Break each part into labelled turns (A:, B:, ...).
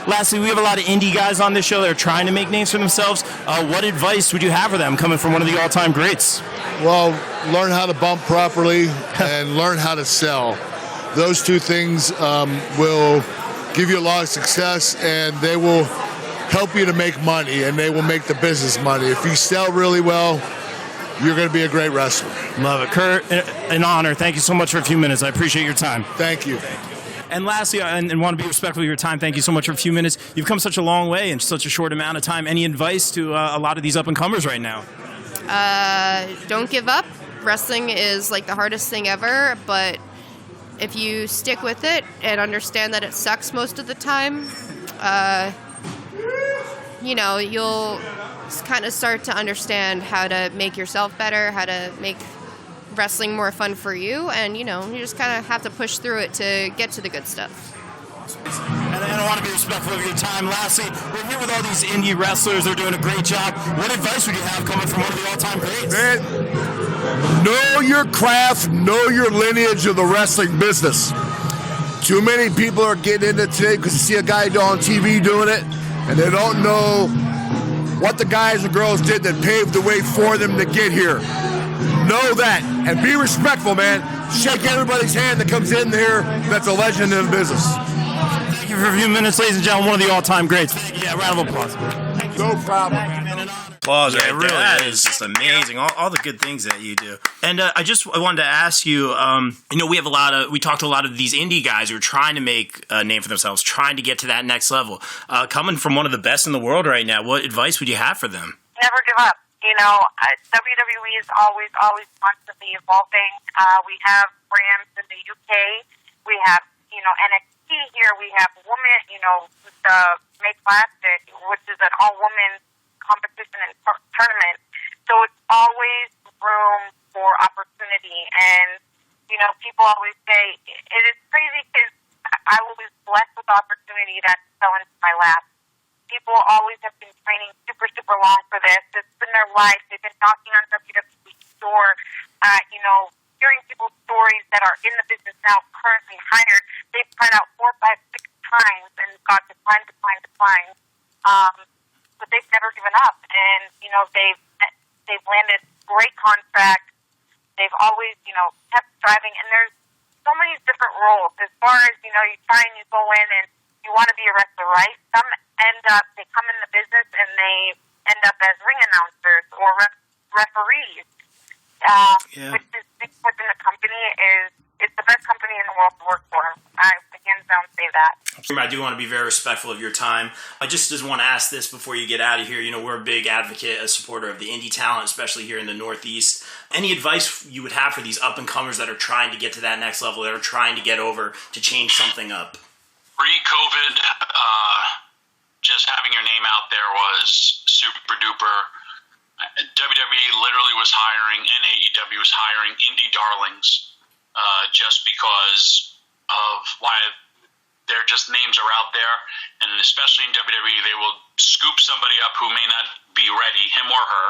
A: Lastly, we have a lot of indie guys on this show that are trying to make names for themselves. What advice would you have for them coming from one of the all-time greats?
B: Well, learn how to bump properly and learn how to sell. Those two things will give you a lot of success, and they will help you to make money, and they will make the business money. If you sell really well, you're going to be a great wrestler.
A: Love it. Kurt, an honor. Thank you so much for a few minutes. I appreciate your time.
B: Thank you.
A: And lastly, and want to be respectful of your time, thank you so much for a few minutes. You've come such a long way in such a short amount of time. Any advice to a lot of these up-and-comers right now?
C: Don't give up. Wrestling is like the hardest thing ever, but if you stick with it and understand that it sucks most of the time, you'll kind of start to understand how to make yourself better, how to make wrestling more fun for you, and you just kind of have to push through it to get to the good stuff.
A: And I want to be respectful of your time. Lastly, we're here with all these indie wrestlers. They're doing a great job. What advice would you have coming from one of the all-time greats?
B: Man, know your craft, know your lineage of the wrestling business. Too many people are getting into it today because you see a guy on TV doing it, and they don't know what the guys and girls did that paved the way for them to get here. Know that, and be respectful, man. Shake everybody's hand that comes in here that's a legend in the business.
A: Thank you for a few minutes, ladies and gentlemen. One of the all-time greats. Yeah, round of applause.
B: No problem.
D: Applause, yeah, right, really, that is just amazing. All the good things that you do. And I wanted to ask you. We talked to a lot of these indie guys who are trying to make a name for themselves, trying to get to that next level. Coming from one of the best in the world right now, what advice would you have for them?
E: Never give up. WWE is always constantly evolving. We have brands in the UK. We have, NXT here. We have women, the Make Plastic, which is an all-women competition and tournament. So it's always room for opportunity. And, people always say, it is crazy because I was blessed with opportunity that fell into my lap. People always have been training super, super long for this. It's been their life. They've been knocking on WWE's door, hearing people's stories that are in the business now, currently hired. They've tried out 4, 5, 6 times and got declined. But they've never given up. And, they've landed great contracts. They've always, kept striving. And there's so many different roles. As far as, you try and you go in and you want to be a wrestler, right? Some they come in the business and they end up as ring announcers or referees, which is within the company is the best company in the world to work for. I hands down say that.
D: I do want to be very respectful of your time. I just want to ask this before you get out of here. We're a big advocate, a supporter of the indie talent, especially here in the Northeast. Any advice you would have for these up-and-comers that are trying to get to that next level, that are trying to get over, to change something up?
F: Pre-COVID, just having your name out there was super duper. WWE literally was hiring, and AEW was hiring indie darlings just because of why their just names are out there. And especially in WWE, they will scoop somebody up who may not be ready, him or her,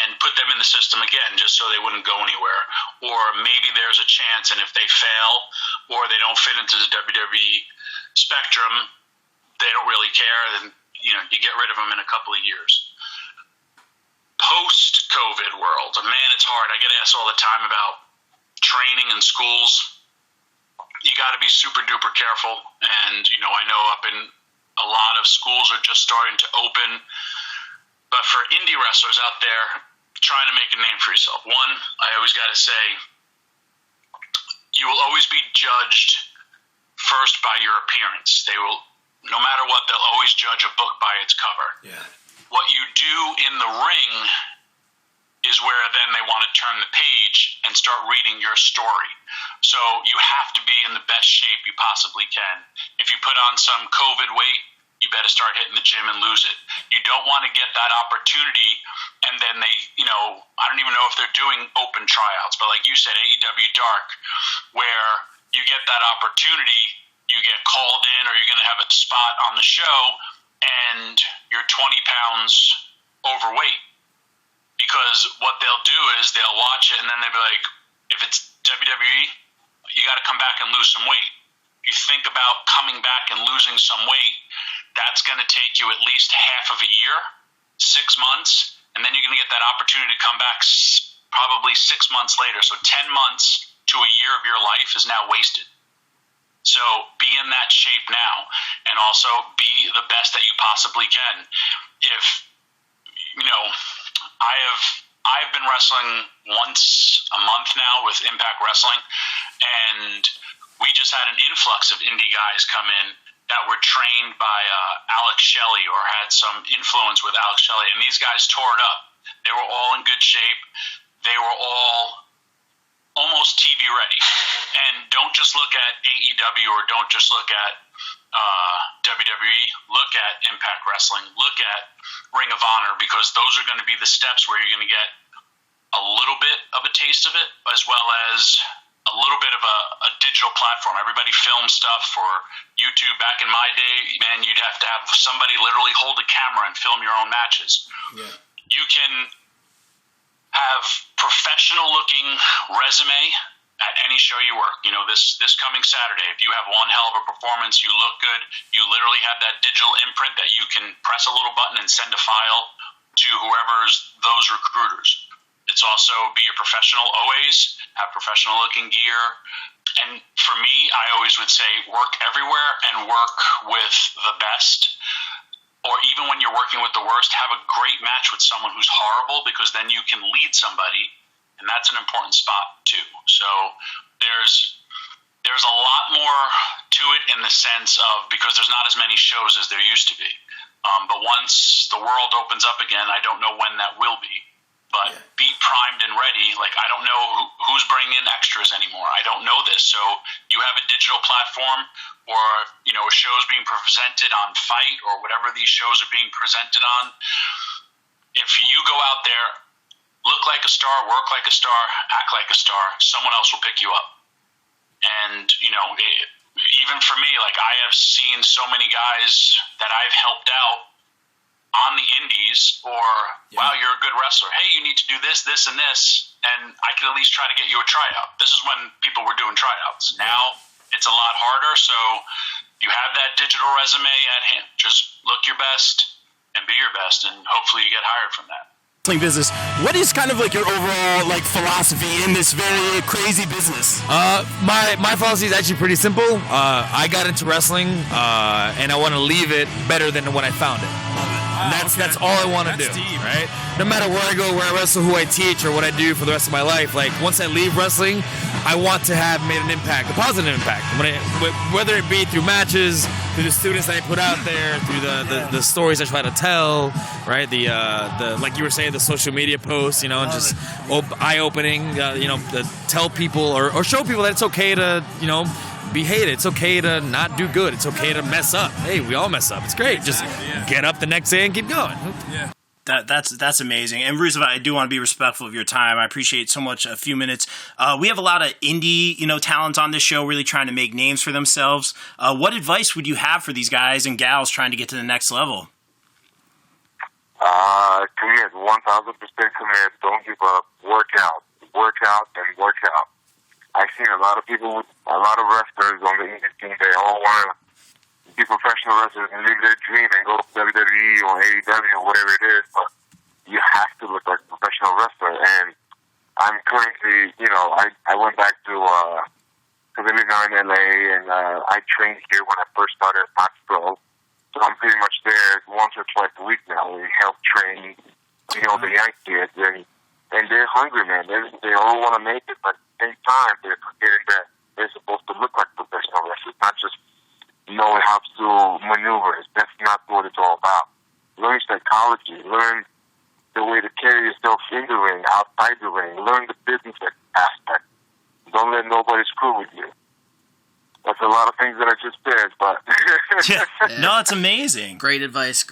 F: and put them in the system again just so they wouldn't go anywhere. Or maybe there's a chance, and if they fail or they don't fit into the WWE spectrum, they don't really care, then you get rid of them in a couple of years. Post-COVID world, man, it's hard. I get asked all the time about training in schools. You got to be super duper careful, and I know up in a lot of schools are just starting to open, but for indie wrestlers out there trying to make a name for yourself, one, I always got to say, you will always be judged first by your appearance. They will, no matter what, they'll always judge a book by its cover.
D: Yeah.
F: What you do in the ring is where then they want to turn the page and start reading your story. So you have to be in the best shape you possibly can. If you put on some COVID weight, you better start hitting the gym and lose it. You don't want to get that opportunity and then they, I don't even know if they're doing open tryouts, but like you said, AEW Dark, where you get that opportunity, you get called in or you're going to have a spot on the show and you're 20 pounds overweight. Because what they'll do is they'll watch it and then they'll be like, if it's WWE, you got to come back and lose some weight. You think about coming back and losing some weight, that's going to take you at least half of a year, 6 months, and then you're going to get that opportunity to come back probably 6 months later. So 10 months to a year of your life is now wasted. So be in that shape now, and also be the best that you possibly can. If, I've been wrestling once a month now with Impact Wrestling, and we just had an influx of indie guys come in that were trained by Alex Shelley, or had some influence with Alex Shelley, and these guys tore it up. They were all in good shape. They were all almost TV ready. And don't just look at AEW, or don't just look at WWE. Look at Impact Wrestling. Look at Ring of Honor, because those are going to be the steps where you're going to get a little bit of a taste of it, as well as a little bit of a digital platform. Everybody films stuff for YouTube. Back in my day, man, you'd have to have somebody literally hold a camera and film your own matches. Yeah. You can have professional-looking resume at any show you work. This coming Saturday, if you have one hell of a performance, you look good, you literally have that digital imprint that you can press a little button and send a file to whoever's those recruiters. It's also be a professional always, have professional-looking gear. And for me, I always would say work everywhere and work with the best. Or even when you're working with the worst, have a great match with someone who's horrible, because then you can lead somebody, and that's an important spot too. So there's a lot more to it in the sense of, because there's not as many shows as there used to be. But once the world opens up again, I don't know when that will be. But be primed and ready. Like, I don't know who's bringing in extras anymore. I don't know this. So you have a digital platform, or a show's being presented on Fight, or whatever these shows are being presented on. If you go out there, look like a star, work like a star, act like a star, someone else will pick you up. And even for me, like, I have seen so many guys that I've helped out on the indies, or wow, you're a good wrestler, hey, you need to do this, this, and this, and I can at least try to get you a tryout. This is when people were doing tryouts. Now it's a lot harder, so you have that digital resume at hand. Just look your best and be your best, and hopefully you get hired from that.
A: Business. What is kind of like your overall philosophy in this very crazy business?
G: My philosophy is actually pretty simple. I got into wrestling, and I want to leave it better than when I found it. That's all I want to do, deep. Right? No matter where I go, where I wrestle, who I teach, or what I do for the rest of my life, like, once I leave wrestling, I want to have made an impact, a positive impact. Whether it be through matches, through the students that I put out there, through the stories I try to tell, right? The like you were saying, the social media posts, just eye-opening, tell people or show people that it's okay to, be hated. It's okay to not do good. It's okay to mess up. Hey, we all mess up. It's great. Just get up the next day and keep going.
A: Yeah.
D: That's amazing. And Rusev, I do want to be respectful of your time. I appreciate so much a few minutes. We have a lot of indie, talent on this show, really trying to make names for themselves. What advice would you have for these guys and gals trying to get to the next level?
H: Commit, 1,000% commit. Don't give up. Work out, and work out. I've seen a lot of people, a lot of wrestlers on the indie scene. They all want to be professional wrestlers and live their dream and go to WWE or AEW or whatever it is. But you have to look like a professional wrestler. And I'm currently, I went back to, because I live now in LA, and I trained here when I first started at Fox Pro. So I'm pretty much there once or twice a week now. We help train, the young kids, and they're hungry, man. They all want to make it, but at the same time, they're forgetting that they're supposed to look like professional wrestlers, not just knowing how to maneuver. That's not what it's all about. Learn psychology, learn the way to carry yourself in the ring, outside the ring, learn the business aspect. Don't let nobody screw with you. That's a lot of things that I just said, but...
D: No, it's amazing.
I: Great advice.